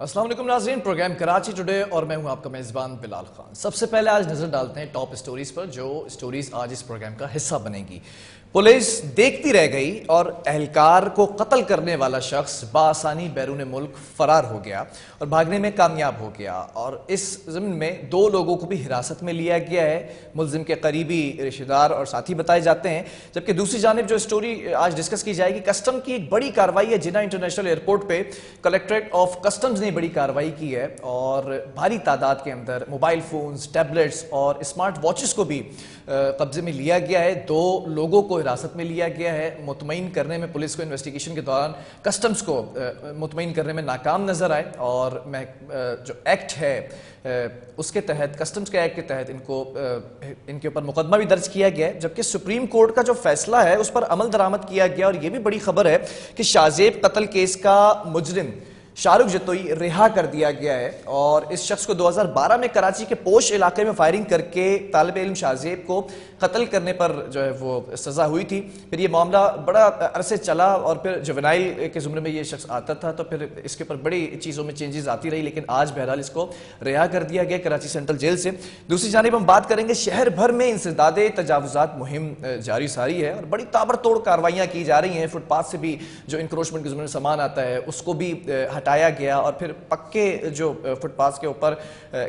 अस्सलाम वालेकुम नाज़रीन, प्रोग्राम कराची टुडे और मैं हूं आपका मेज़बान बिलाल खान। सबसे पहले आज नज़र डालते हैं टॉप स्टोरीज पर, जो स्टोरीज आज इस प्रोग्राम का हिस्सा बनेगी। पुलिस देखती रह गई और एहलकार को कत्ल करने वाला शख्स बासानी बैरून मुल्क फरार हो गया और भागने में कामयाब हो गया। और इस ज़मीन में 2 लोगों को भी हिरासत में लिया गया है। मुलजिम के करीबी रिश्तेदार और साथी बताए जाते हैं। जबकि दूसरी जानिब जो स्टोरी आज डिस्कस की जाएगी, कस्टम की एक बड़ी कार्रवाई है। जिन्ना इंटरनेशनल एयरपोर्ट पे कलेक्ट्रेट ऑफ कस्टम्स ने बड़ी कार्रवाई की है और भारी तादाद के अंदर मोबाइल फोन्स, टैबलेट्स और स्मार्ट वॉचेस को भी कब्जे में लिया गया है। 2 लोगों को हिरासत में लिया गया है। मुतमईन करने में पुलिस को इन्वेस्टिगेशन के दौरान कस्टम्स को मुतमईन करने में नाकाम नजर आए और मैं जो एक्ट है उसके तहत, कस्टम्स के एक्ट के तहत इनके ऊपर मुकदमा भी दर्ज किया गया है। जबकि सुप्रीम कोर्ट का जो फैसला है उस पर अमल दरामद किया गया और यह भी बड़ी खबर है कि शाहजेब कत्ल केस का मुजरिम शाहरुख जतोई रिहा कर दिया गया है। और इस शख्स को 2012 में कराची के पोश इलाके में फायरिंग करके तालिब इल्म शाहजेब को कत्ल करने पर जो है वो सजा हुई थी। फिर ये मामला बड़ा अरसे चला और फिर जुवेनाइल के जुमरे में ये शख्स आता था, तो फिर इसके ऊपर बड़ी चीज़ों में चेंजेस आती रही, लेकिन आज बहरहाल इसको रिहा कर दिया गया कराची सेंट्रल जेल से। दूसरी जानिब हम बात करेंगे, शहर भर में इंसदाद तजावुजात मुहिम जारी सारी है और बड़ी ताबड़तोड़ कार्रवाइयाँ की जा रही हैं। फुटपाथ से भी जो इंक्रोचमेंट के जुमरे में सामान आता है उसको भी हटाया गया और फिर पक्के जो फुटपाथ के ऊपर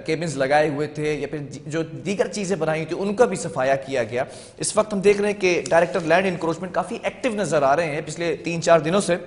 केबिन्स लगाए हुए थे या फिर जो दीगर चीजें बनाई थी उनका भी सफाया किया गया। इस वक्त हम देख रहे हैं कि डायरेक्टर लैंड इंक्रोचमेंट काफी एक्टिव नजर आ रहे हैं पिछले 3-4 दिनों से।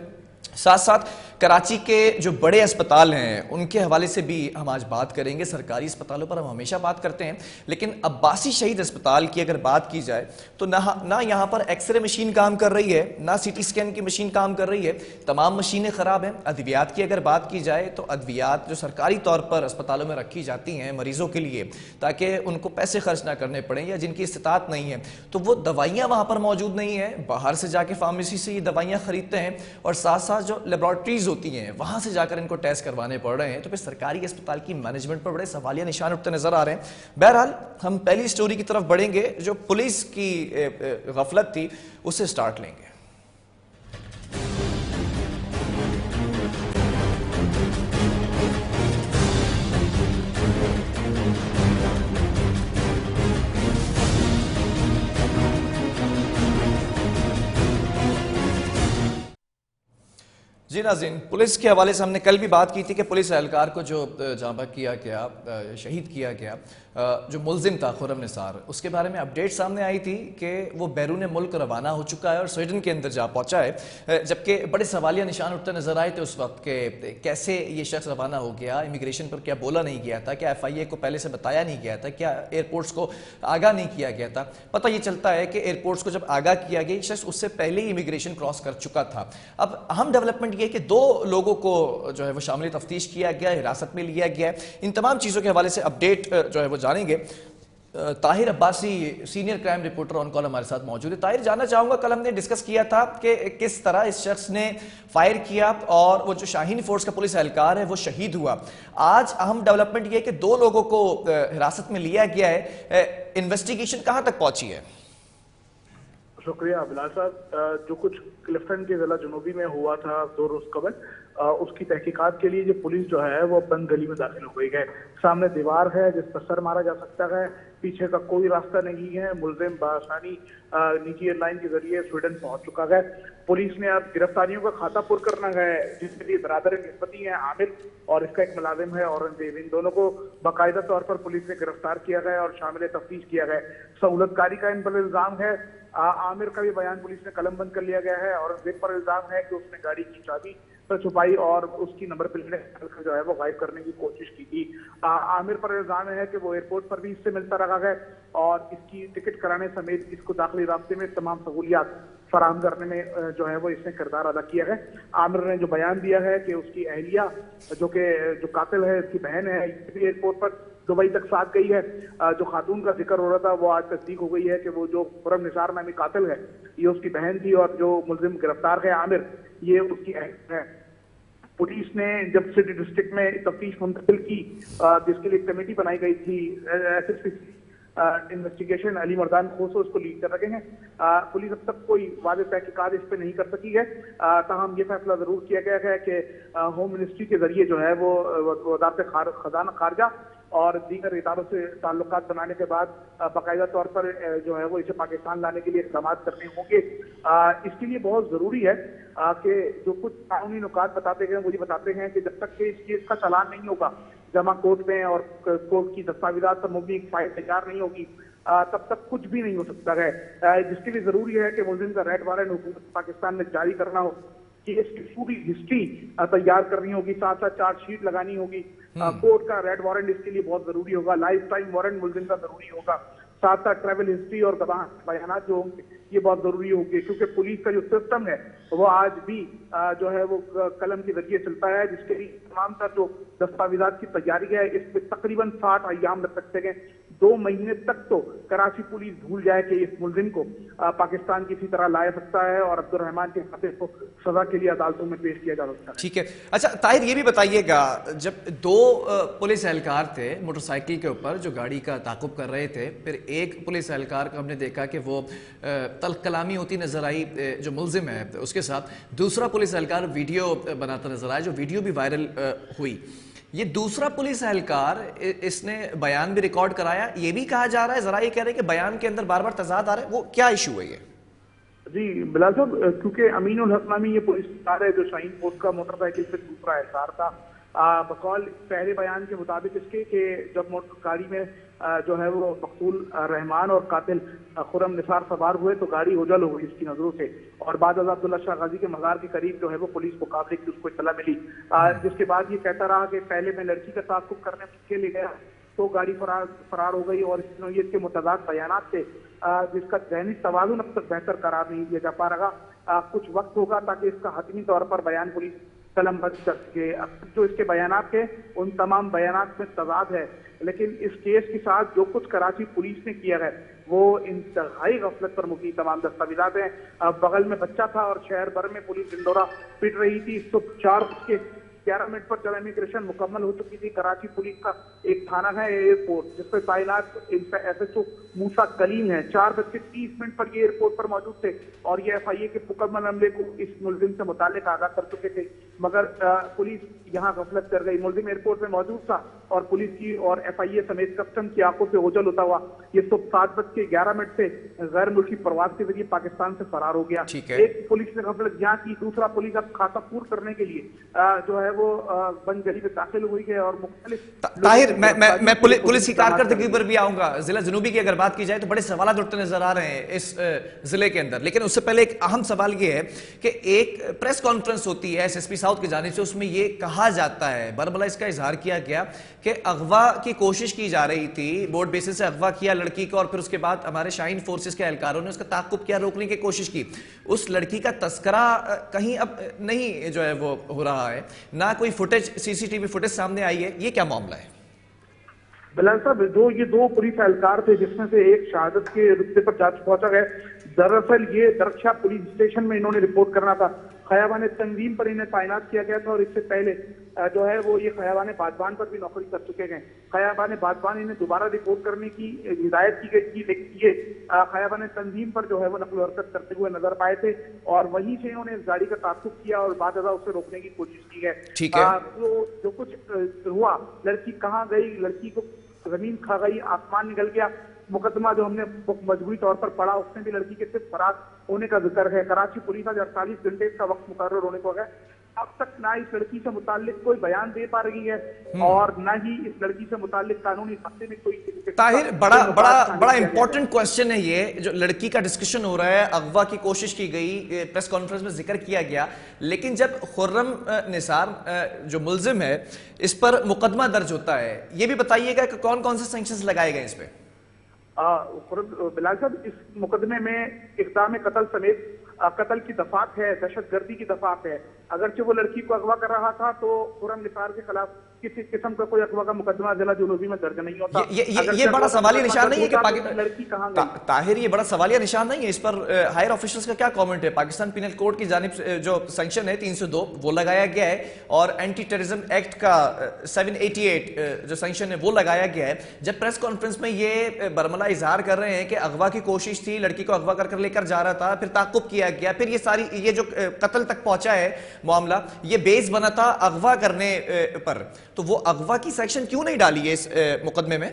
साथ साथ कराची के जो बड़े अस्पताल हैं उनके हवाले से भी हम आज बात करेंगे। सरकारी अस्पतालों पर हम हमेशा बात करते हैं, लेकिन अब्बासी शहीद अस्पताल की अगर बात की जाए तो ना यहाँ पर एक्सरे मशीन काम कर रही है, ना सीटी स्कैन की मशीन काम कर रही है। तमाम मशीनें खराब हैं। अद्वियात की अगर बात की जाए तो अद्वियात जो सरकारी तौर पर अस्पतालों में रखी जाती हैं मरीजों के लिए ताकि उनको पैसे खर्च ना करने पड़े या जिनकी इस्तिताअत नहीं है, तो वो दवाइयाँ वहाँ पर मौजूद नहीं है। बाहर से जाके फार्मेसी से ये दवाइयाँ खरीदते हैं और साथ साथ जो लेबॉर्ट्रीज होती हैं वहां से जाकर इनको टेस्ट करवाने पड़ रहे हैं। तो फिर सरकारी अस्पताल की मैनेजमेंट पर बड़े सवालिया निशान उठते नजर आ रहे हैं। बहरहाल हम पहली स्टोरी की तरफ बढ़ेंगे, जो पुलिस की गफलत थी उससे स्टार्ट लेंगे। जी नाज़रीन, पुलिस के हवाले से हमने कल भी बात की थी कि पुलिस एहलकार को जो जांबा किया गया, शहीद किया गया, जो मुलजिम था खुर्रम निसार, उसके बारे में अपडेट सामने आई थी कि वो बैरून मुल्क रवाना हो चुका है और स्वीडन के अंदर जा पहुंचा है। जबकि बड़े सवालिया निशान उठते नजर आए थे उस वक्त के कैसे ये शख्स रवाना हो गया, इमिग्रेशन पर क्या बोला नहीं गया था, क्या FIA को पहले से बताया नहीं गया था, क्या एयरपोर्ट्स को आगाह नहीं किया गया था। पता ये चलता है कि एयरपोर्ट्स को जब आगाह किया गया, शख्स उससे पहले ही इमिग्रेशन क्रॉस कर चुका था। अब अहम डेवलपमेंट ये कि 2 लोगों को जो है वो शामिल तफ्तीश किया गया, हिरासत में लिया गया। इन तमाम चीज़ों के हवाले से अपडेट जो है वो जानेंगे। Tahir Abbasi senior crime reporter on call हमारे साथ मौजूद है। ताहिर, जानना चाहूंगा, कल हमने डिस्कस किया था कि किस तरह इस शख्स ने फायर किया और वो जो शाहीन फोर्स का पुलिस एहलकार है वो शहीद हुआ। आज अहम डेवलपमेंट ये कि 2 लोगों को हिरासत में लिया गया है। इन्वेस्टिगेशन कहां तक पहुंची है? शुक्रिया बिलाल साहब। जो कुछ क्लिफ्टन के जिला जनूबी में हुआ था 2 रोज कबल, उसकी तहकीकात के लिए जो पुलिस जो है वो बंद गली में दाखिल हो गई है। सामने दीवार है जिस पर सर मारा जा सकता है, पीछे का कोई रास्ता नहीं है। मुलजिम बासानी निजी एयरलाइन के जरिए स्वीडन पहुंच चुका है। पुलिस ने अब गिरफ्तारियों का खाता पुर करना है, जिसके लिए बरादर निस्बती है आमिर और इसका एक मुलाजिम है औरंगजेब। इन दोनों को बाकायदा तौर पर पुलिस ने गिरफ्तार किया गया और शामिल तफ्तीश किया गया। सहूलतकारी का इन पर इल्जाम है। आमिर का भी बयान पुलिस ने कलमबंद कर लिया गया है। औरंगजेब पर इल्जाम है कि उसने गाड़ी की चाबी पर छुपाई और उसकी नंबर प्लेट जो है वो गायब करने की कोशिश की थी। आमिर पर इल्जाम है कि वो एयरपोर्ट पर भी इससे मिलता रहा है और इसकी टिकट कराने समेत इसको दाखिली रास्ते में तमाम सहूलियात फराहम करने में जो है वो इसने किरदार अदा किया है। आमिर ने जो बयान दिया है कि उसकी अहलिया जो कातिल है, इसकी बहन है, एयरपोर्ट पर दुबई तक साथ गई है। जो खातून का जिक्र हो रहा था वो आज तस्दीक हो गई है कि वो जो खुर्रम निसार नामी कातिल है ये उसकी बहन थी और जो मुलजिम गिरफ्तार है आमिर, ये उसकी अहलिया है। पुलिस ने जब सिटी डिस्ट्रिक्ट में तफ्तीश मुंतकिल की, जिसके लिए कमेटी बनाई गई थी SSPC इन्वेस्टिगेशन अली मर्दान खोसो इसको लीड कर रहे हैं। पुलिस अब तक कोई वादे तहकीकात इस पे नहीं कर सकी है। ताहम ये फैसला जरूर किया गया है कि होम मिनिस्ट्री के जरिए जो है वो वजारत खजाना खारजा और दीगर इदारों से ताल्लुकात बनाने के बाद बाकायदा तौर पर जो है वो इसे पाकिस्तान लाने के लिए इक़दाम करने होंगे। इसके लिए बहुत जरूरी है कि जो कुछ कानूनी नुकात बताते हैं वो ये बताते हैं कि जब तक कि इस केस का चालान नहीं होगा जमा कोर्ट में और कोर्ट की दस्तावेजात पर मुबनी एक फाइल तैयार नहीं होगी, तब तक कुछ भी नहीं हो सकता है। जिसके लिए जरूरी है कि मुलजिम का रेड वारंट हुकूमत पाकिस्तान में जारी करना हो, केस की पूरी हिस्ट्री तैयार करनी होगी, साथ साथ चार्जशीट लगानी होगी। कोर्ट का रेड वारंट इसके लिए बहुत जरूरी होगा, लाइफ टाइम वारंट मुलजिम का जरूरी होगा, साथ साथ ट्रैवल हिस्ट्री और गवाह बयान जो होंगे ये बहुत जरूरी होंगे, क्योंकि पुलिस का जो सिस्टम है वो आज भी जो है वो कलम के जरिए चलता है, जिसके लिए तमाम तर जो दस्तावेजात की तैयारी है इस पे तकरीबन 60 अय्याम लग सकते हैं। 2 महीने तक तो कराची पुलिस भूल जाए कि इस मुलजिम को पाकिस्तान किसी तरह लाया सकता है और अब्दुल रहमान के खाते को सजा के लिए अदालतों में पेश किया जा सकता है। ठीक है। अच्छा ताहिर, ये भी बताइएगा, जब 2 पुलिस एहलकार थे मोटरसाइकिल के ऊपर जो गाड़ी का ताकुब कर रहे थे, फिर एक पुलिस एहलकार को हमने देखा कि वो तल्ख कलामी होती नजर आई जो मुलजिम है उसके साथ, दूसरा पुलिस एहलकार वीडियो बनाता नजर आया, जो वीडियो भी वायरल हुई। ये दूसरा पुलिस एहलकार इसने बयान भी रिकॉर्ड कराया, ये भी कहा जा रहा है, जरा ये कह रहे हैं कि बयान के अंदर बार बार तजाद आ रहा है, वो क्या इशू है ये? जी बिलाल साहब, क्योंकि अमीन उल हक नामी ये पुलिस है जो शाहीन पोस्ट का मोटरसाइकिल से दूसरा एहलकार था, बकौल पहले बयान के मुताबिक इसके कि जब मोटर गाड़ी में जो है वो मकतूल रहमान और कातिल खुरम निसार सवार हुए तो गाड़ी ओझल हो गई इसकी नजरों से, और बाद अब्दुल्ला शाह गाजी के मज़ार के करीब जो है वो पुलिस मुकाबले की उसको इत्तला मिली, जिसके बाद ये कहता रहा कि पहले मैं लड़की का ताक़ुब करने के लिए गया तो गाड़ी फरार हो गई, और इस नौइयत के मुतज़ाद बयानात थे जिसका ज़हनी तवाज़ुन अब तक बेहतर करार नहीं दिया जा पा रहा। कुछ वक्त होगा ताकि इसका हतमी तौर पर बयान पुलिस कलमबंद कर सके। अब जो इसके बयानात है उन तमाम बयानात में तजाद है, लेकिन इस केस के साथ जो कुछ कराची पुलिस ने किया है वो इंतहाई गफलत पर मुबनी तमाम दस्तावेजात हैं। बगल में बच्चा था और शहर भर में पुलिस डिंडोरा पिट रही थी। सुबह 4:11 पर जब इमिग्रेशन मुकम्मल हो चुकी थी, कराची पुलिस का एक थाना है एयरपोर्ट जिसपे तैनात SHO मूसा कलीम है, 4:30 पर ये एयरपोर्ट पर मौजूद थे और ये FIA के मुकम्मल अमले को इस मुलजिम से मुताल्लिक आगाह कर चुके थे, मगर पुलिस यहाँ गफलत कर गई। मुलजिम एयरपोर्ट में मौजूद था और पुलिस की और FIA समेत कस्टम की आंखों से ओझल होता हुआ ये सुबह 7:11 से गैर मुल्की प्रवास के जरिए पाकिस्तान से फरार हो गया। एक पुलिस ने गफलत यहाँ की, दूसरा पुलिस अब खाता पूर्ण करने के लिए जो है वो बंद गली में दाखिल हुई है और मुख्तलिफ। ताहिर, मैं पुलिस की कारकर्दगी पर भी आऊंगा। जिला जनूबी की अगर बात की जाए तो बड़े सवाल उठते नजर आ रहे हैं इस जिले के अंदर, लेकिन उससे पहले एक अहम सवाल ये है कि एक प्रेस कॉन्फ्रेंस होती है SSP साउथ की जानिब से, उसमें ये कहा जाता है, बरबला इसका इजहार किया गया कि अगवा की कोशिश की जा रही थी, बोर्ड बेसिस से अगवा किया लड़की को और फिर उसके बाद हमारे शाहीन फोर्सेस के एहलकारों ने उसका ताक़ुब किया, रोकने की कोशिश की। उस लड़की का तस्करा कहीं अब नहीं जो है वो हो रहा है, ना कोई फुटेज CCTV फुटेज सामने आई है, ये क्या मामला है? बिलाल साहब, ये दो पुलिस एहलकार थे जिसमें से एक शहादत के रुतबे पर जा पहुंचा गया। दरअसल ये दरक्षा पुलिस स्टेशन में इन्होंने रिपोर्ट करना था, खयाबान तंजीम पर इन्हें तैनात किया गया था और इससे पहले जो है वो ये खयाबान बादबान पर भी नौकरी कर चुके हैं। खयाबान बादबान इन्हें दोबारा रिपोर्ट करने की हिदायत की गई थी, लेकिन ये खयाबान तंजीम पर जो है वो नकल हरकत करते हुए नजर पाए थे और वहीं से इन्होंने इस गाड़ी का ताक़ुब किया और बाद उसे रोकने की कोशिश की है। तो जो कुछ हुआ, लड़की कहाँ गई, लड़की को जमीन खा गई, आसमान निकल गया, मुकदमा जो हमने मजबूरी तौर पर पढ़ा उसमें भी लड़की के सिर्फ फरार होने का जिक्र है। कराची पुलिस आज 48 घंटे इसका वक्त मुकर्रर होने को है, अब तक ना इस लड़की से मुताल्लिक कोई बयान दे पा रही है और ना ही इस लड़की से मुताल्लिक कानूनी खाते में कोई। ताहिर, बड़ा इंपॉर्टेंट क्वेश्चन है ये, जो लड़की का डिस्कशन हो रहा है, अगवा की कोशिश की गई, प्रेस कॉन्फ्रेंस में जिक्र किया गया, लेकिन जब खुर्रम निसार जो मुलजिम है इस पर मुकदमा दर्ज होता है, ये भी बताइएगा कि कौन कौन से सैंक्शंस लगाए गए इस पे? बिलाल साहब, इस मुकदमे में इक़दाम कत्ल समेत कत्ल की दफात है, दहशतगर्दी की दफात है, अगरचे वो लड़की को अगवा कर रहा था तो खुर्रम निसार के खिलाफ किसी किस्म का कोई अगवा का मुकदमा जिला जुनूबी में दर्ज नहीं होता। ये बड़ा सवालिया निशान नहीं है कि पाकिस्तान लड़की कहाँ गई? ताहिर, ये बड़ा सवालिया निशान नहीं है? इस पर हायर ऑफिशियल्स का क्या कमेंट है? पाकिस्तान पिनल कोड की जानिब से जो सैंक्शन है 302 वो लगाया गया है और एंटी टेररिज्म एक्ट का 788 जो सैंक्शन है वो लगाया गया है। जब प्रेस कॉन्फ्रेंस में ये बरमला इजहार कर रहे हैं कि अगवा की कोशिश थी, लड़की को अगवा कर लेकर जा रहा था, फिर ताकुब किया गया, फिर ये जो कत्ल तक पहुंचा है मामला, ये बेस बना था अगवा करने पर, तो वो अगवा की सेक्शन क्यों नहीं डाली है इस मुकदमे में?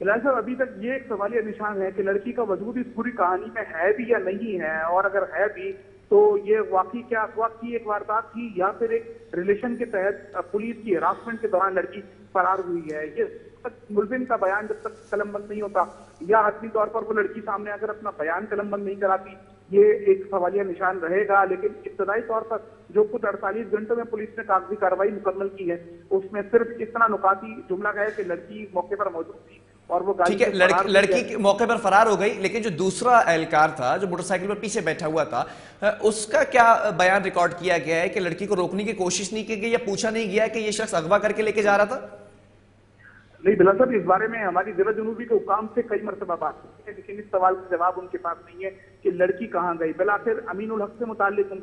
बिलाल साहब, अभी तक ये एक सवालिया निशान है कि लड़की का वजूद इस पूरी कहानी में है भी या नहीं है, और अगर है भी तो ये वाकई क्या अगवा की एक वारदात थी या फिर एक रिलेशन के तहत पुलिस की हिरासमेंट के दौरान लड़की फरार हुई है। ये तक मुलजिम का बयान जब तक कलमबंद नहीं होता या हतमी तौर पर वो लड़की सामने अगर अपना बयान कलमबंद नहीं कराती, ये एक सवालिया निशान रहेगा। लेकिन इब्तदाई तौर पर जो कुछ 48 घंटों में पुलिस ने कागजी कार्रवाई मुकम्मल की है, उसमें सिर्फ इतना नुकाती जुमला है कि लड़की मौके पर मौजूद थी और वो ठीक है, लड़की मौके पर फरार हो गई, लेकिन जो दूसरा एहलकार था जो मोटरसाइकिल पर पीछे बैठा हुआ था, उसका क्या बयान रिकॉर्ड किया गया है कि लड़की को रोकने की कोशिश नहीं की गई या पूछा नहीं गया कि ये शख्स अगवा करके लेके जा रहा था? नहीं बिलाल साहब, इस बारे में हमारी जिला जुनूबी के हुकाम से कई मरतबा बात हुई है, लेकिन इस सवाल का जवाब उनके पास नहीं है कि लड़की कहाँ गई। बिलाखिर अमीनुल हक से मुताल्लिक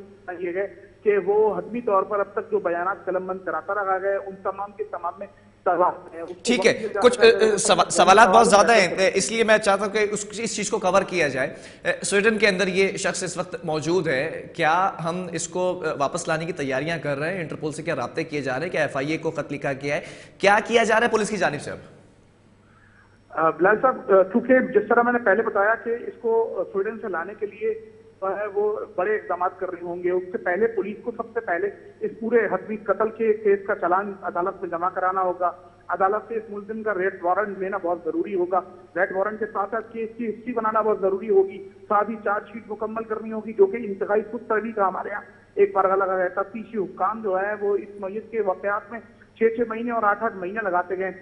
ये है कि वो हतमी तौर पर अब तक जो बयानात कलमबंद कराता रहा है, उन तमाम के तमाम में ठीक है, कुछ सवालात बहुत ज्यादा हैं, इसलिए मैं चाहता हूं कि इस चीज को कवर किया जाए। स्वीडन के अंदर ये शख्स इस वक्त मौजूद है, क्या हम इसको वापस लाने की तैयारियां कर रहे हैं? इंटरपोल से क्या राब्ते किए जा रहे हैं? क्या FIA को खत लिखा गया है? क्या किया जा रहा है पुलिस की जानिब से? अब बिलाल साहब, चूंकि जिस तरह मैंने पहले बताया कि इसको स्वीडन से लाने के लिए है वो बड़े इकदाम कर रहे होंगे, उससे पहले पुलिस को सबसे पहले इस पूरे हतमी कत्ल के केस का चालान अदालत में जमा कराना होगा। अदालत से इस मुलजिम का रेड वारंट लेना बहुत जरूरी होगा। रेड वारंट के साथ साथ केस की हिस्ट्री बनाना बहुत जरूरी होगी, साथ ही चार्जशीट मुकम्मल करनी होगी, जो कि इंतहाई खुद तरीका का हमारे यहाँ एक बार लगा है। तफ्तीशी हुक्काम जो है वो इस मैयत के वाकयात में 6-6 महीने और 8-8 महीने लगाते गए।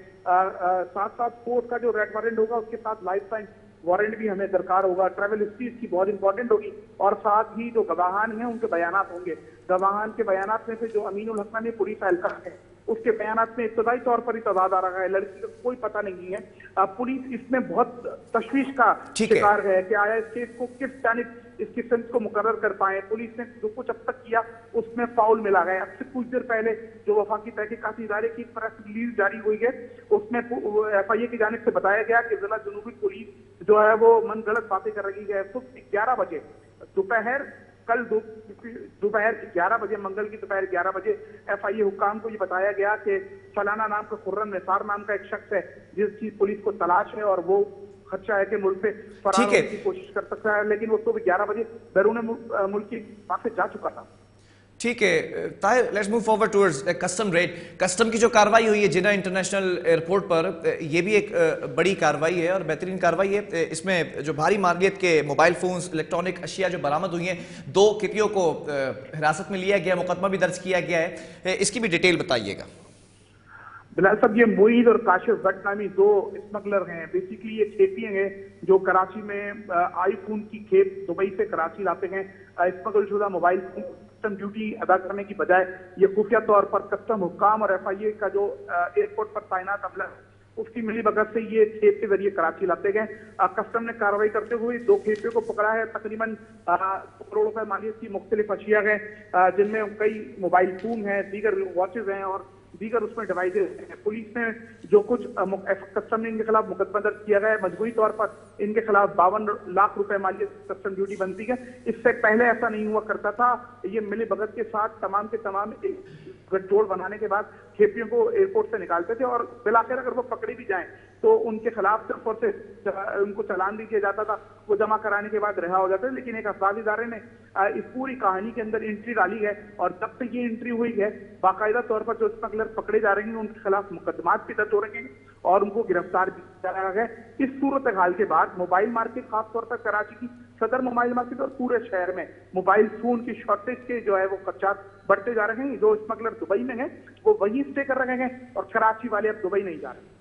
साथ साथ कोर्ट का जो रेड वारंट होगा उसके साथ लाइफ टाइम वारंट भी हमें दरकार होगा। ट्रैवल हिस्ट्री इसकी बहुत इंपॉर्टेंट होगी, और साथ ही जो गवाहान हैं उनके बयानात होंगे। गवाहान के बयानात में से जो अमीनुल हक ने पुलिस एहलकार है उसके बयानात में इब्तदाई तौर पर ही तदाद आ रहा है, लड़की का कोई पता नहीं है। पुलिस इसमें बहुत तशवीश का शिकार है कि आया इस केस को किस जानिब इसकी सेंस को मुकर्रर कर पाए। पुलिस ने जो कुछ अब तक किया उसमें फाउल मिला है। अब से कुछ देर पहले जो वफाकी तहकीकाती इदारे की प्रेस रिलीज जारी हुई है उसमें FIA की जानिब से बताया गया कि जिला जुनूबी पुलिस जो है वो मन गलत बातें कर रही है। तो 11 बजे दोपहर कल दोपहर 11 बजे मंगल की दोपहर 11 बजे FIA हुक्काम को ये बताया गया कि फलाना नाम का खुर्रम निसार नाम का एक शख्स है जिसकी पुलिस को तलाश है और वो खर्चा है कि मुल्क से फरार होने की कोशिश कर सकता है, लेकिन वो तो 11 बजे बैरून मुल्क की वहां से जा चुका था। ठीक है Tahir, let's move forward towards custom red. Custom की जो कार्रवाई हुई है जिन्ना इंटरनेशनल एयरपोर्ट पर, ये भी एक बड़ी कार्रवाई है और बेहतरीन कार्रवाई है। इसमें जो भारी मालियत के मोबाइल फोन्स, इलेक्ट्रॉनिक अशिया जो बरामद हुई हैं, 2 कितियों को हिरासत में लिया गया, मुकदमा भी दर्ज किया गया है, इसकी भी डिटेल बताइएगा। बिलाल साहब, ये मुईद और काशिफ भट्ट नामी 2 स्मगलर हैं। बेसिकली ये खेपी हैं जो कराची में आईफोन की खेप दुबई से कराची लाते हैं। स्मगल शुदा मोबाइल फोन कस्टम ड्यूटी अदा करने की बजाय ये खुफिया तौर पर कस्टम हुक्काम और FIA का जो एयरपोर्ट पर तैनात अमला उसकी मिली भगत से ये खेप के जरिए कराची लाते गए। कस्टम ने कार्रवाई करते हुए 2 खेपियों को पकड़ा है। तकरीबन करोड़ रुपए मालियत की मुख्तलिफ अशिया है, जिनमें कई मोबाइल फोन हैं, दीगर वॉचेज हैं और दीगर उसमें डिवाइसेज हैं। पुलिस ने जो कुछ कस्टम ने इनके खिलाफ मुकदमा दर्ज किया गया है, मजबूरी तौर पर इनके खिलाफ 52 लाख रुपए मालियत कस्टम ड्यूटी बनती है। इससे पहले ऐसा नहीं हुआ करता था। ये मिली भगत के साथ तमाम के तमाम गठजोड़ बनाने के बाद खेपियों को एयरपोर्ट से निकालते थे और बिलाखिर अगर वो पकड़े भी जाएं तो उनके खिलाफ सिर्फ और सिर्फ उनको चालान भी दिया जाता था, वो जमा कराने के बाद रिहा हो जाते थे। लेकिन एक अफराद इदारे ने इस पूरी कहानी के अंदर एंट्री डाली है और जब से ये एंट्री हुई है बाकायदा तौर पर जो स्मगलर पकड़े जा रहे हैं उनके खिलाफ मुकदमात भी दर्ज हो रहे हैं और उनको गिरफ्तार भी किया जा रहा है। इस सूरत हाल के बाद मोबाइल मार्केट खासतौर पर कराची की सदर मोबाइल मार्केट और पूरे शहर में मोबाइल फोन की शॉर्टेज के जो है वो खर्चात बढ़ते जा रहे हैं। जो स्मगलर दुबई में है वो वहीं स्टे कर रहे हैं और कराची वाले अब दुबई नहीं जा रहे।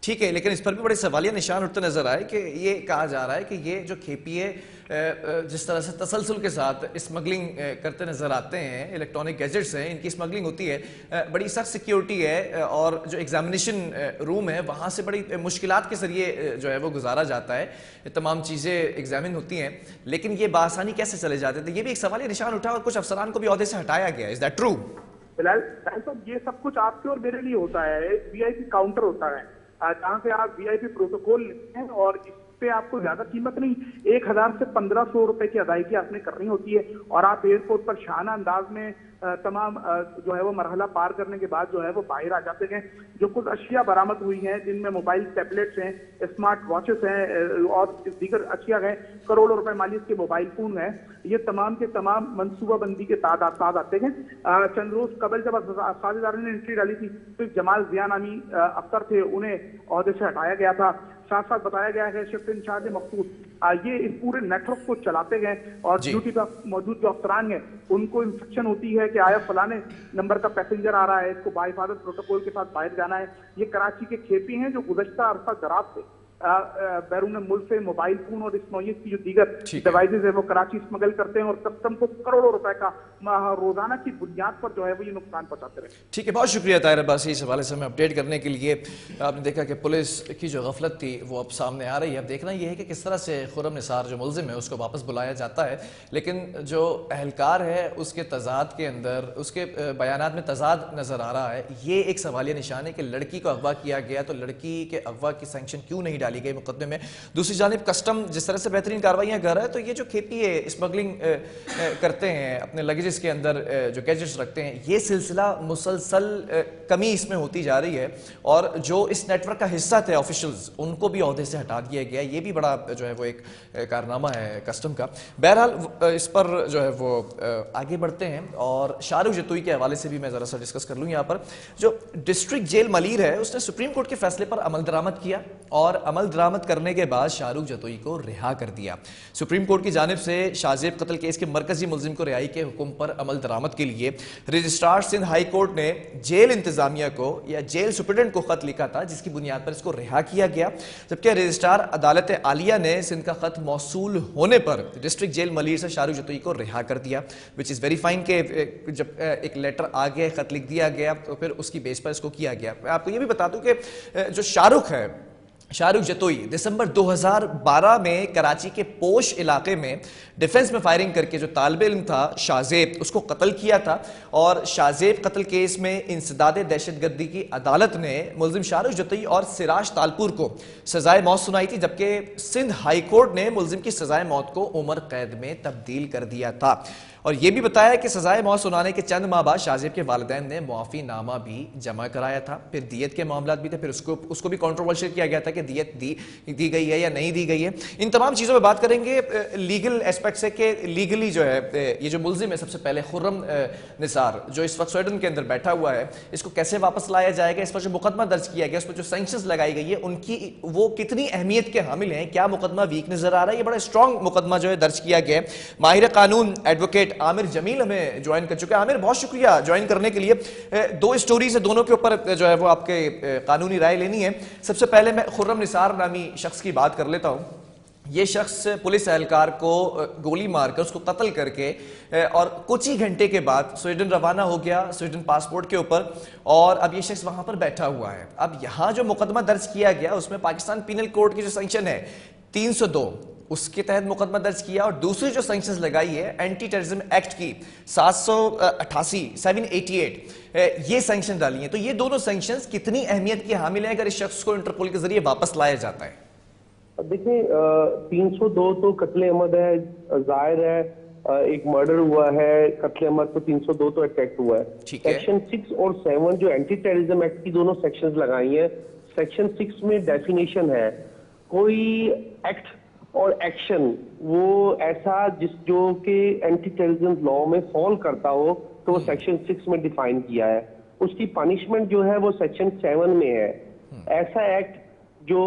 ठीक है, लेकिन इस पर भी बड़े सवालिया निशान उठते नजर आए कि ये कहा जा रहा है कि ये जो खेपीए जिस तरह से तसलसल के साथ स्मगलिंग करते नजर आते हैं, इलेक्ट्रॉनिक गैजेट्स हैं, इनकी स्मगलिंग होती है, बड़ी सख्त सिक्योरिटी है और जो एग्जामिनेशन रूम है वहाँ से बड़ी मुश्किलात के जरिए जो है वो गुजारा जाता है, तमाम चीज़ें एग्जामिन होती हैं, लेकिन ये बासानी कैसे चले जाते थे, ये भी एक सवालिया निशान उठा और कुछ अफसरान को भी ओहदे से हटाया गया। Is that true? फिलहाल साहब ये सब कुछ आपके और मेरे लिए होता है, एक वीआईपी काउंटर होता है जहाँ से आप वीआईपी प्रोटोकॉल लिखते हैं और इस पे आपको ज्यादा कीमत नहीं 1000 से 1500 रुपए की अदायगी आपने करनी होती है और आप एयरपोर्ट पर शाहाना अंदाज में तमाम जो है वो मरहला पार करने के बाद जो है वो बाहर आ जाते हैं। जो कुछ अशिया बरामद हुई हैं जिनमें मोबाइल टैबलेट्स हैं, स्मार्ट वॉचेस हैं और दीगर अशिया हैं, करोड़ों रुपए मालियत के मोबाइल फोन हैं, ये तमाम के तमाम मनसूबाबंदी के साथ आते हैं। चंद रोज कबल जब साझेदारों ने एंट्री डाली थी तो जमाल जिया नामी अफसर थे, उन्हें ओहदे से हटाया गया था। साथ साथ बताया गया है शिफ्ट इंचार्ज मखसूस ये इस पूरे नेटवर्क को चलाते गए और ड्यूटी पर मौजूद जो अफसरान हैं उनको इंस्ट्रक्शन होती है कि आया फलाने नंबर का पैसेंजर आ रहा है, इसको बाहिफाजत प्रोटोकॉल के साथ बाहर जाना है। ये कराची के खेपी हैं जो गुज़श्ता अरसा दराज से बैरून मुल्क से मोबाइल फोन और इस नौयत की जो दीगर डिवाइसेज है वो कराची स्मगल करते हैं और कस्टम को करोड़ों रुपए का रोजाना की बुनियाद पर जो है वो ये नुकसान पहुंचाते रहे। ठीक है, बहुत शुक्रिया ताहिर अब्बासी इस हवाले से हमें अपडेट करने के लिए। आपने देखा कि पुलिस की जो गफलत थी वो अब सामने आ रही है। अब देखना यह है कि किस तरह से खुर्रम निसार जो मुलजिम है उसको वापस बुलाया जाता है, लेकिन जो अहलकार है उसके तजाद के अंदर, उसके बयानात में तजाद नजर आ रहा है। ये एक सवालिया निशान है कि लड़की को अगवा किया गया तो लड़की के अगवा की सैंक्शन क्यों नहीं डाली गई मुकदमे में। दूसरी जानिब कस्टम जिस तरह से बेहतरीन कार्रवाइयां कर रहा है तो ये जो खेपी है स्मगलिंग करते हैं अपने लगेजेस के अंदर जो गैजेट्स रखते हैं, ये सिलसिला मुसलसल कमी इसमें होती जा रही है और जो इस नेटवर्क का हिस्सा थे ऑफिशियल्स उनको भी ओहदे से हटा दिया गया। ये भी बड़ा जो है वो एक कारनामा है कस्टम का। बहरहाल इस पर जो है वो आगे बढ़ते हैं और शाहरुख जतोई के हवाले से भी मैं जरा सा डिस्कस कर लूँ। यहाँ पर जो डिस्ट्रिक्ट जेल मलीर है उसने सुप्रीम कोर्ट के फैसले पर अमल दरामद किया और अमल दरामद करने के बाद शाहरुख जतोई को रिहा कर दिया। सुप्रीम कोर्ट की जानिब से शाहजेब कत्ल केस के मरकजी मुलजिम को रिहाई के हुक्म पर अमल दरामद के लिए रजिस्ट्रार सिंध हाई कोर्ट ने जेल इंतजामिया को या जेल सुप्रीडेंट को खत लिखा था जिसकी बुनियाद पर इसको रिहा किया गया, जबकि रजिस्ट्रार अदालत आलिया ने सिंध का खत मौसूल होने पर डिस्ट्रिक्ट जेल मलीर से शाहरुख जतोई को रिहा कर दिया, विच इज वेरी फाइन के जब एक लेटर आ गया, खत लिख दिया गया तो फिर उसकी बेस पर इसको किया गया। मैं आपको ये भी बता दूं कि जो शाहरुख जतोई दिसंबर 2012 में कराची के पोश इलाके में डिफेंस में फायरिंग करके जो तालिब इल्म था शाहजेब उसको कत्ल किया था और शाहजेब कत्ल केस में इंसदाद दहशतगर्दी की अदालत ने मुलजिम शाहरुख जतोई और सिराज तालपुर को सजाए मौत सुनाई थी, जबकि सिंध हाई कोर्ट ने मुलजिम की सजाए मौत को उम्र कैद में तब्दील कर दिया था और यह भी बताया कि सजाए मौत सुनाने के चंद माह बाद शाहजेब के वालिदैन ने मुआफी नामा भी जमा कराया था। फिर दियत के मामला भी थे, फिर उसको भी कंट्रोवर्शियल किया गया था कि दियत दी गई है या नहीं दी गई है। इन तमाम चीज़ों पर बात करेंगे लीगल एस्पेक्ट से कि लीगली जो है ये जो मुलजिम है सबसे पहले खुर्रम निसार जो इस वक्त स्वीडन के अंदर बैठा हुआ है इसको कैसे वापस लाया जाएगा, इस पर जो मुकदमा दर्ज किया गया, उस पर जो सैंक्शंस लगाई गई है उनकी वो कितनी अहमियत के हामिल हैं, क्या मुकदमा वीक नजर आ रहा है। ये बड़ा स्ट्रॉन्ग मुकदमा जो है दर्ज किया गया है। माहिर कानून एडवोकेट आमिर जमील हमें ज्वाइन कर चुके हैं। आमिर बहुत शुक्रिया ज्वाइन करने के लिए। दो स्टोरीज है, दोनों के ऊपर जो है वो आपके कानूनी राय लेनी है। सबसे पहले मैं खुर्रम निसार नामी शख्स की बात कर लेता हूं। ये शख्स पुलिस एहलकार को गोली मारकर उसको कत्ल करके और कुछ ही घंटे के बाद स्वीडन रवाना हो गया स्वीडन पासपोर्ट के ऊपर और अब ये शख्स वहां पर बैठा हुआ है। अब यहां जो मुकदमा दर्ज किया गया उसमें पाकिस्तान पीनल कोड की जो सेक्शन है 302 उसके तहत मुकदमा दर्ज किया और दूसरी जो सैंक्शंस लगाई है एंटी टेररिज्म एक्ट की 788 ये सैंक्शन डाली है। तो ये दोनों सैंक्शंस कितनी अहमियत की हामिल है अगर इस शख्स को इंटरपोल के जरिए वापस लाया जाता है? देखिए 302 तो कत्ले अहमद है, जाहिर है एक मर्डर हुआ है, कत्ले अहमद तो 302 तो अटैक हुआ है। सेक्शन 6 और 7 जो एंटी टेररिज्म एक्ट की दोनों सेक्शंस लगाई हैं। सेक्शन 6 में डेफिनेशन है कोई एक्ट और एक्शन वो ऐसा जो कि एंटी टेररिज्म लॉ में फॉल करता हो तो वो सेक्शन 6 में डिफाइन किया है। उसकी पनिशमेंट जो है वो सेक्शन 7 में है। ऐसा एक्ट जो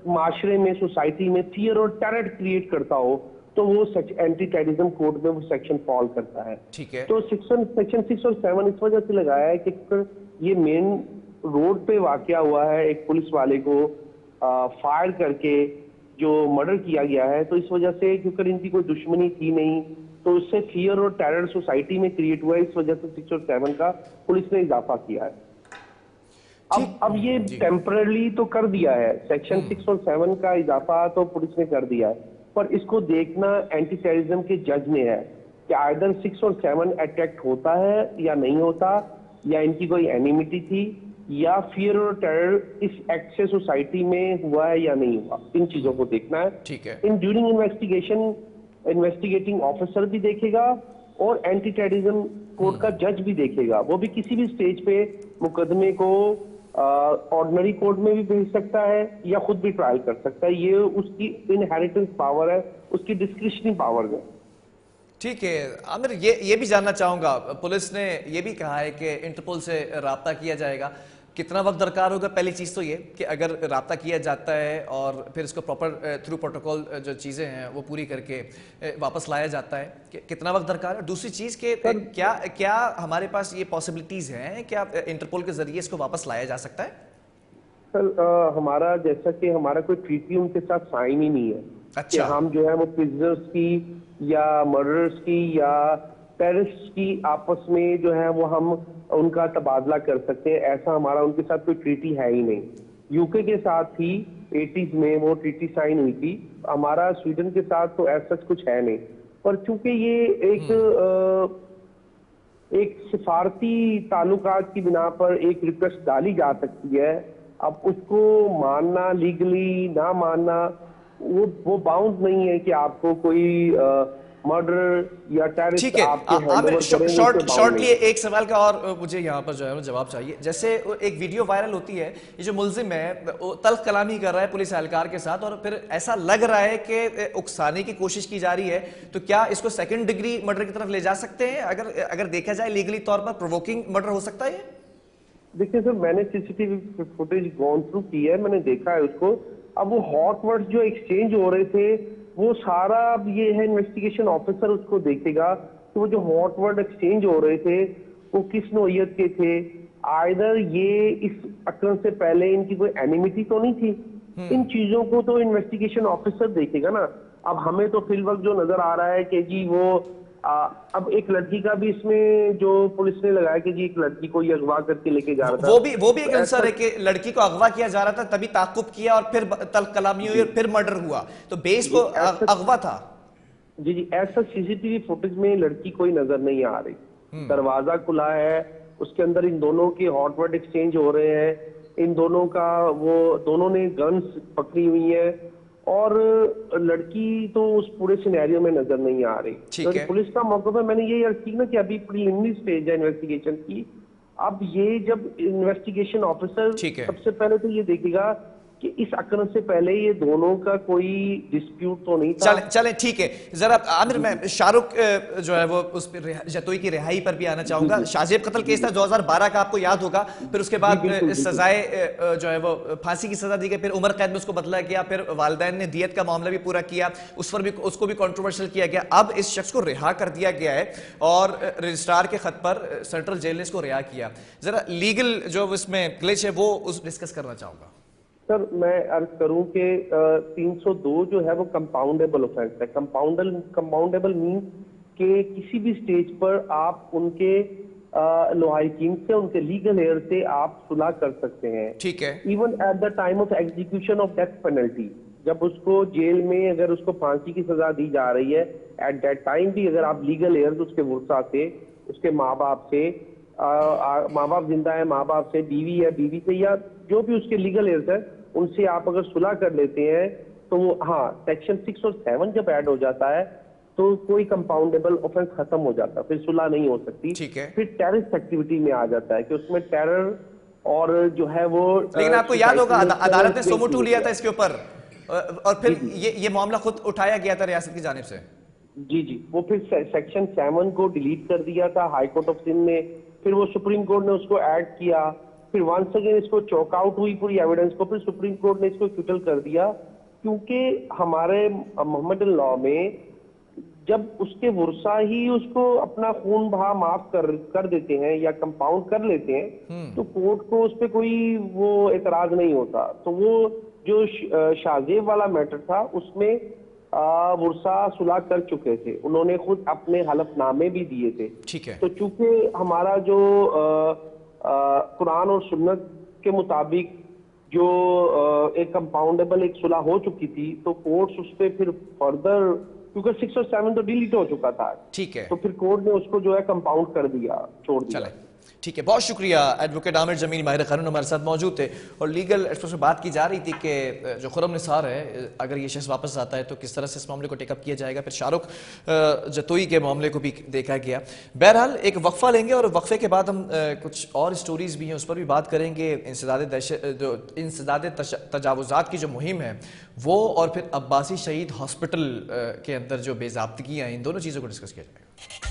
माशरे में सोसाइटी में फियर और टेरर क्रिएट करता हो तो वो एंटी टेररिज्म कोड में वो सेक्शन फॉल करता है। ठीक है। तो सेक्शन 6 और 7 इस वजह से लगाया है कि ये मेन रोड पे वाकया हुआ है, एक पुलिस वाले को फायर करके जो मर्डर किया गया है, तो इस वजह से क्योंकि इनकी कोई दुश्मनी थी नहीं, तो उससे फियर और टेरर सोसाइटी में क्रिएट हुआ है। इस वजह से 6 और 7 का पुलिस ने इजाफा किया है। अब ये टेम्पररी तो कर दिया है, सेक्शन 6 और 7 का इजाफा तो पुलिस ने कर दिया है, पर इसको देखना एंटी टेररिज्म के जज ने है कि आइदर 6 और 7 अटैक होता है या नहीं होता, या इनकी कोई एनिमिटी थी, या फियर और टेरर इस एक्ट से सोसाइटी में हुआ है या नहीं हुआ। इन चीजों को देखना है। ठीक है। In during investigation investigating officer भी देखेगा और एंटी टेररिज्म कोर्ट का जज भी देखेगा। वो भी किसी भी स्टेज पे मुकदमे को ऑर्डिनरी कोर्ट में भी भेज सकता है या खुद भी ट्रायल कर सकता है। ये उसकी इनहेरिटेंस पावर है, उसकी डिस्क्रिशनरी पावर है। ठीक है आमिर, ये भी जानना चाहूंगा, पुलिस ने ये भी कहा है कि इंटरपोल से राब्ता किया जाएगा। कितना वक्त दरकार होगा? पहली चीज़ तो ये कि अगर राब्ता किया जाता है और फिर इसको प्रॉपर थ्रू प्रोटोकॉल जो चीज़ें हैं वो पूरी करके वापस लाया जाता है, कि कितना वक्त दरकार है? दूसरी चीज़ के क्या हमारे पास ये पॉसिबिलिटीज़ हैं, क्या इंटरपोल के जरिए इसको वापस लाया जा सकता है? सर हमारा जैसा कि हमारा कोई ट्रीटी उनके साथ साइन ही नहीं है। अच्छा। कि हम जो है वो प्रिजनर्स की या मर्डरर्स की या टेररिस्ट की आपस में जो है वो हम उनका तबादला कर सकते हैं, ऐसा हमारा उनके साथ कोई ट्रीटी है ही नहीं। यूके के साथ ही 80s में वो ट्रीटी साइन हुई थी, हमारा स्वीडन के साथ तो ऐसा कुछ है नहीं। पर चूंकि ये एक सिफारती ताल्लुकात की बिना पर एक रिक्वेस्ट डाली जा सकती है, अब उसको मानना लीगली ना मानना वो बाउंड नहीं है कि आपको कोई मर्डर या टेररिस्ट आपके शॉर्टली एक सवाल का और मुझे यहाँ पर जो है जवाब चाहिए। जैसे एक वीडियो वायरल होती है, ये जो मुल्जिम है वो तल्ख कलामी कर रहा है पुलिस एहलकार के साथ, और फिर ऐसा लग रहा है कि उकसाने की कोशिश की जा रही है, तो क्या इसको सेकंड डिग्री मर्डर की तरफ ले जा सकते हैं? अगर देखा जाए लीगली तौर पर प्रोवोकिंग मर्डर हो सकता है? देखिए सर, मैंने सीसीटीवी फुटेज गॉन थ्रू की है, मैंने देखा है उसको। अब वो हॉट वर्ड्स जो एक्सचेंज हो रहे थे वो सारा, अब ये है इन्वेस्टिगेशन ऑफिसर उसको देखेगा कि वो जो हॉट वर्ड एक्सचेंज हो रहे थे वो किस नौइयत के थे। आइदर ये इस अक्रन से पहले इनकी कोई एनिमिटी तो नहीं थी। इन चीजों को तो इन्वेस्टिगेशन ऑफिसर देखेगा ना। अब हमें तो फिल वक्त जो नजर आ रहा है कि जी वो अब एक लड़की का भी इसमें जो पुलिस ने लगाया कि जी एक लड़की को ये अगवा करके लेके जा रहा था, वो भी एक आंसर है कि लड़की को अगवा किया जा रहा था, तभी ताकुब किया और फिर तल्ख कलामी हुई और फिर मर्डर हुआ, तो बेस वो अगवा था। जी ऐसा सीसीटीवी फुटेज में लड़की कोई नजर नहीं आ रही। दरवाजा खुला है, उसके अंदर इन दोनों के हॉट वर्ड एक्सचेंज हो रहे हैं, इन दोनों का वो दोनों ने गन्स पकड़ी हुई है, और लड़की तो उस पूरे सिनेरियो में नजर नहीं आ रही। तो पुलिस का मौका है, मैंने यही अर्ज की ना कि अभी प्रीलिमिनरी स्टेज है इन्वेस्टिगेशन की। अब ये जब इन्वेस्टिगेशन ऑफिसर सबसे पहले तो ये देखेगा कि इस अकरन से पहले ये दोनों का कोई डिस्प्यूट तो नहीं था। चले ठीक है। जरा आमिर, मैं शाहरुख जो है वो उस पर जतोई की रिहाई पर भी आना चाहूंगा। शाहजेब कत्ल केस था 2012 का, आपको याद होगा। फिर उसके बाद सजाए जो है वो फांसी की सजा दी गई, फिर उम्र कैद में उसको बदला गया, फिर वालिदैन ने दियत का मामला भी पूरा किया, उस पर भी उसको भी कंट्रोवर्शियल किया गया। अब इस शख्स को रिहा कर दिया गया है और रजिस्ट्रार के खत पर सेंट्रल जेल ने इसको रिहा किया। जरा लीगल जो इसमें ग्लिच है वो डिस्कस करना चाहूंगा। सर मैं अर्ज करूं कि 302 जो है वो कंपाउंडेबल ऑफेंस है। कंपाउंडेबल मीन कि किसी भी स्टेज पर आप उनके लॉयकीन से, उनके लीगल एयर से आप सुलह कर सकते हैं। ठीक है। Even at the time of execution of death penalty, जब उसको जेल में अगर उसको फांसी की सजा दी जा रही है, एट दैट टाइम भी अगर आप लीगल एयर उसके वुरसा से, उसके माँ बाप से, माँ बाप जिंदा है माँ बाप से, बीवी है बीवी से, या जो भी उसके लीगल एयर्स है उनसे आप अगर सुलह कर लेते हैं तो वो सेक्शन 6 और 7 जब ऐड हो जाता है तो कोई कंपाउंडेबल ऑफेंस खत्म हो जाता है, फिर सुलह नहीं हो सकती। ठीक है। फिर टेररिस्ट एक्टिविटी में आ जाता है कि उसमें टेरर और जो है वो, लेकिन आपको याद होगा अदालत ने सोमोटू लिया था इसके ऊपर, और फिर ये मामला खुद उठाया गया था रियासत की जानिब से। जी वो फिर सेक्शन 7 को डिलीट कर दिया था हाई कोर्ट ऑफ सिंध ने, फिर वो सुप्रीम कोर्ट ने उसको ऐड किया, फिर वंस अगेन इसको चौक आउट हुई पूरी एविडेंस को, फिर सुप्रीम कोर्ट ने इसको क्यूटल कर दिया। क्योंकि हमारे मोहम्मदन लॉ में जब उसके वर्षा ही उसको अपना खून बहा माफ कर देते हैं या कंपाउंड कर लेते हैं, तो कोर्ट को उस पर कोई वो एतराज नहीं होता। तो वो जो शाहजेब वाला मैटर था उसमें वर्षा सुलह कर चुके थे, उन्होंने खुद अपने हलफनामे भी दिए थे। ठीक है। तो चूंकि हमारा जो कुरान और सुन्नत के मुताबिक जो एक कंपाउंडेबल एक सुलह हो चुकी थी, तो कोर्ट्स उस पर फिर फर्दर, क्योंकि 6 और 7 तो डिलीट हो चुका था, ठीक है, तो फिर कोर्ट ने उसको जो है कंपाउंड कर दिया, छोड़ दिया। चले ठीक है, बहुत शुक्रिया। एडवोकेट आमिर जमील माहिर कानून हमारे साथ मौजूद थे और लीगल एक्सपर्ट में बात की जा रही थी कि जो खुर्रम निसार है, अगर ये शख्स वापस आता है तो किस तरह से इस मामले को टेकअप किया जाएगा। फिर शाहरुख जतोई के मामले को भी देखा गया। बहरहाल एक वक्फा लेंगे और वक्फे के बाद हम कुछ और स्टोरीज भी हैं उस पर भी बात करेंगे। इंसदाद तजावुजात की जो मुहिम है वो, और फिर अब्बासी शहीद हॉस्पिटल के अंदर जो बेज़ाब्तगियाँ हैं, इन दोनों चीज़ों को डिस्कस किया जाएगा।